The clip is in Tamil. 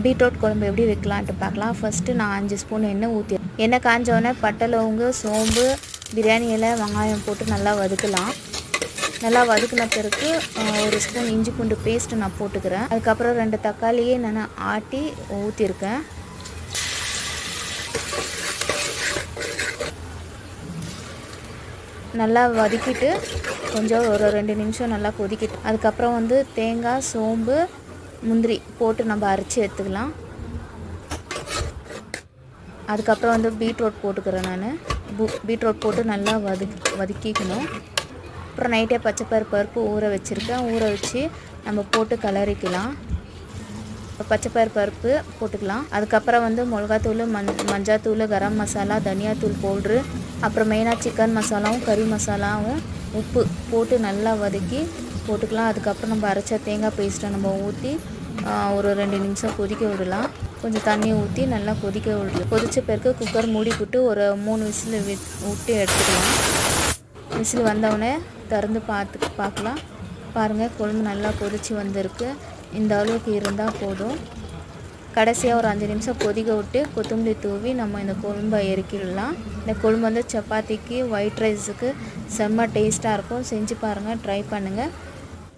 பீட்ரூட் குழம்பு எப்படி வைக்கலான்ட்டு பார்க்கலாம். ஃபஸ்ட்டு நான் 5 ஸ்பூன் எண்ணெய் ஊற்றி எண்ணெய் காஞ்சோடனே பட்டை, லவங்கு, சோம்பு, பிரியாணி இலை, வெங்காயம் போட்டு நல்லா வதக்கலாம். நல்லா வதக்கின பிறகு 1 ஸ்பூன் இஞ்சி பூண்டு பேஸ்ட்டு நான் போட்டுக்கிறேன். அதுக்கப்புறம் 2 தக்காளியே நான் ஆட்டி ஊற்றிருக்கேன். நல்லா வதக்கிட்டு கொஞ்சம் ஒரு 2 நிமிஷம் நல்லா கொதிக்கிட்டு அதுக்கப்புறம் தேங்காய், சோம்பு, முந்திரி போட்டு நம்ம அரைச்சி எடுத்துக்கலாம். அதுக்கப்புறம் பீட்ரூட் போட்டுக்கிறேன். நான் பீட்ரூட் போட்டு நல்லா வதக்கிக்கணும். அப்புறம் நைட்டே பருப்பு ஊற வச்சுருக்கேன். ஊற வச்சு நம்ம போட்டு கலரிக்கலாம். பருப்பு போட்டுக்கலாம். அதுக்கப்புறம் மிளகாத்தூள், மஞ்சாத்தூள், கரம் மசாலா, தனியாத்தூள் பவுட்ரு, அப்புறம் மெயினாக சிக்கன் மசாலாவும் கறி மசாலாவும் உப்பு போட்டு நல்லா வதக்கி போட்டுக்கலாம். அதுக்கப்புறம் நம்ம அரைச்ச தேங்காய் பேஸ்ட்டை நம்ம ஊற்றி ஒரு 2 நிமிஷம் கொதிக்க விடலாம். கொஞ்சம் தண்ணி ஊற்றி நல்லா கொதிக்க விடலாம். கொதித்த பிறகு குக்கர் மூடி போட்டு ஒரு 3 விசில் விட்டு எடுத்துக்கலாம். விசில் வந்தவுடனே திறந்து பார்க்கலாம். பாருங்கள், குழம்பு நல்லா கொதித்து வந்திருக்கு. இந்த அளவுக்கு இருந்தால் போதும். கடைசியாக ஒரு 5 நிமிஷம் கொதிக்க விட்டு கொத்தமல்லி தூவி நம்ம இந்த குழம்பை இறக்கிடலாம். இந்த குழம்பு சப்பாத்திக்கு, ஒயிட் ரைஸுக்கு செம்ம டேஸ்ட்டாக இருக்கும். செஞ்சு பாருங்கள், ட்ரை பண்ணுங்கள்.